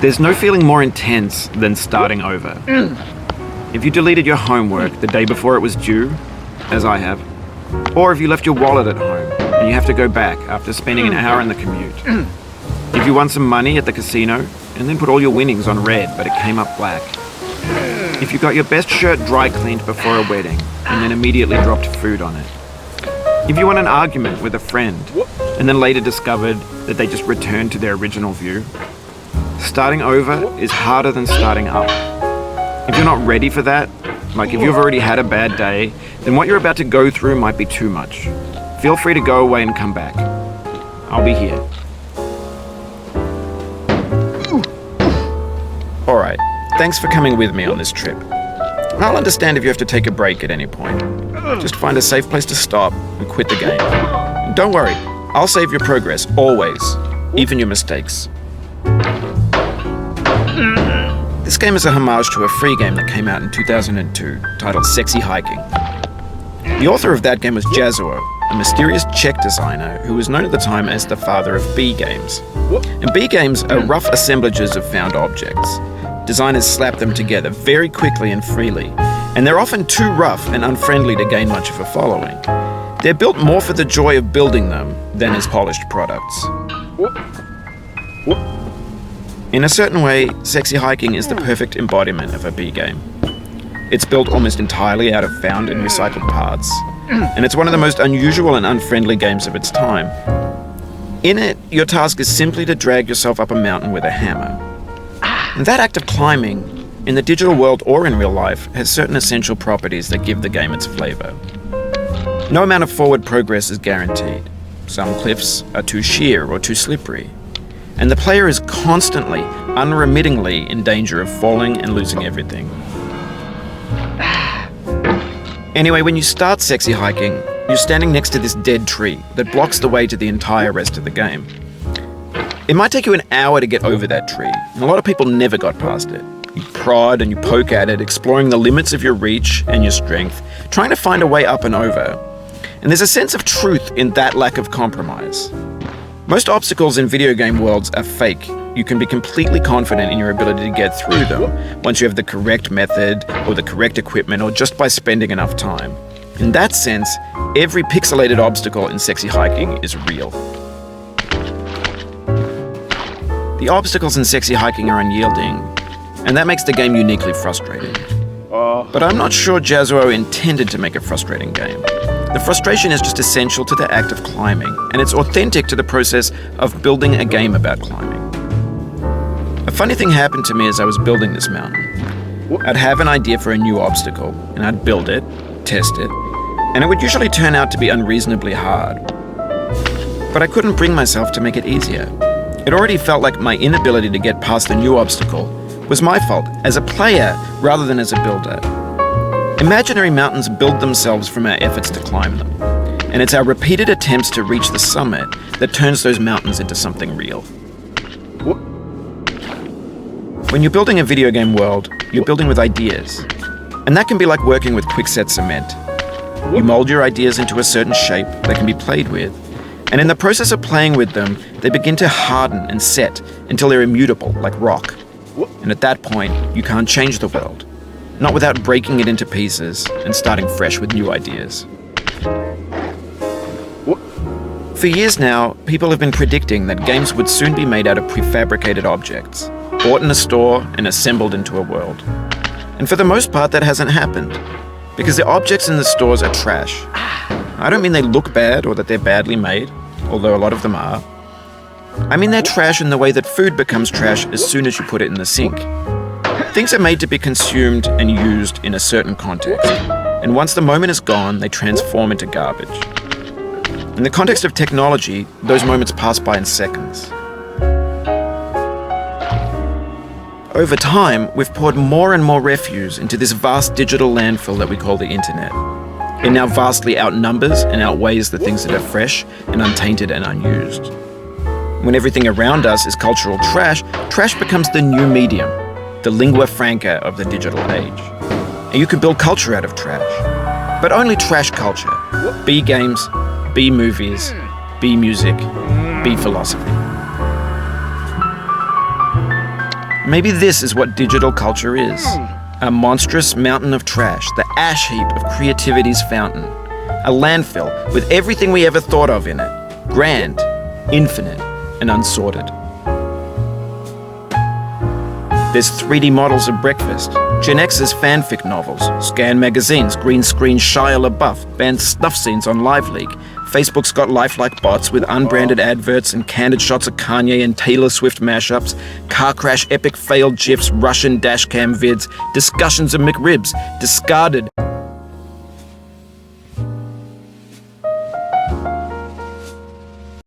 There's no feeling more intense than starting over. If you deleted your homework the day before it was due, as I have, or if you left your wallet at home and you have to go back after spending an hour in the commute. If you won some money at the casino and then put all your winnings on red but it came up black. If you got your best shirt dry cleaned before a wedding and then immediately dropped food on it. If you won an argument with a friend and then later discovered that they just returned to their original view. Starting over is harder than starting up. If you're not ready for that, like if you've already had a bad day, then what you're about to go through might be too much. Feel free to go away and come back. I'll be here. Alright, thanks for coming with me on this trip. I'll understand if you have to take a break at any point. Just find a safe place to stop and quit the game. And don't worry, I'll save your progress, always, even your mistakes. This game is a homage to a free game that came out in 2002, titled Sexy Hiking. The author of that game was Jazuo, a mysterious Czech designer who was known at the time as the father of B games. And B games are rough assemblages of found objects. Designers slap them together very quickly and freely, and they're often too rough and unfriendly to gain much of a following. They're built more for the joy of building them than as polished products. In a certain way, Sexy Hiking is the perfect embodiment of a B game. It's built almost entirely out of found and recycled parts, and it's one of the most unusual and unfriendly games of its time. In it, your task is simply to drag yourself up a mountain with a hammer. And that act of climbing, in the digital world or in real life, has certain essential properties that give the game its flavor. No amount of forward progress is guaranteed. Some cliffs are too sheer or too slippery. And the player is constantly, unremittingly in danger of falling and losing everything. Anyway, when you start Sexy Hiking, you're standing next to this dead tree that blocks the way to the entire rest of the game. It might take you an hour to get over that tree, and a lot of people never got past it. You prod and you poke at it, exploring the limits of your reach and your strength, trying to find a way up and over. And there's a sense of truth in that lack of compromise. Most obstacles in video game worlds are fake. You can be completely confident in your ability to get through them once you have the correct method or the correct equipment or just by spending enough time. In that sense, every pixelated obstacle in Sexy Hiking is real. The obstacles in Sexy Hiking are unyielding, and that makes the game uniquely frustrating. But I'm not sure Jazuo intended to make a frustrating game. The frustration is just essential to the act of climbing, and it's authentic to the process of building a game about climbing. A funny thing happened to me as I was building this mountain. I'd have an idea for a new obstacle, and I'd build it, test it, and it would usually turn out to be unreasonably hard. But I couldn't bring myself to make it easier. It already felt like my inability to get past the new obstacle was my fault as a player rather than as a builder. Imaginary mountains build themselves from our efforts to climb them, and it's our repeated attempts to reach the summit that turns those mountains into something real. When you're building a video game world, you're building with ideas, and that can be like working with quickset cement. You mold your ideas into a certain shape that can be played with, and in the process of playing with them, they begin to harden and set until they're immutable, like rock. And at that point, you can't change the world. Not without breaking it into pieces and starting fresh with new ideas. For years now, people have been predicting that games would soon be made out of prefabricated objects, bought in a store and assembled into a world. And for the most part, that hasn't happened, because the objects in the stores are trash. I don't mean they look bad or that they're badly made, although a lot of them are. I mean they're trash in the way that food becomes trash as soon as you put it in the sink. Things are made to be consumed and used in a certain context, and once the moment is gone, they transform into garbage. In the context of technology, those moments pass by in seconds. Over time, we've poured more and more refuse into this vast digital landfill that we call the internet. It now vastly outnumbers and outweighs the things that are fresh and untainted and unused. When everything around us is cultural trash, trash becomes the new medium, the lingua franca of the digital age. And you can build culture out of trash, but only trash culture. B games, B movies, B music, B philosophy. Maybe this is what digital culture is. A monstrous mountain of trash, the ash heap of creativity's fountain. A landfill with everything we ever thought of in it. Grand, infinite, and unsorted. There's 3D models of breakfast, Gen X's fanfic novels, scan magazines, green screen Shia LaBeouf, banned snuff scenes on Live Leak. Facebook's got lifelike bots with unbranded adverts and candid shots of Kanye and Taylor Swift mashups, car crash epic failed GIFs, Russian dashcam vids, discussions of McRibs, discarded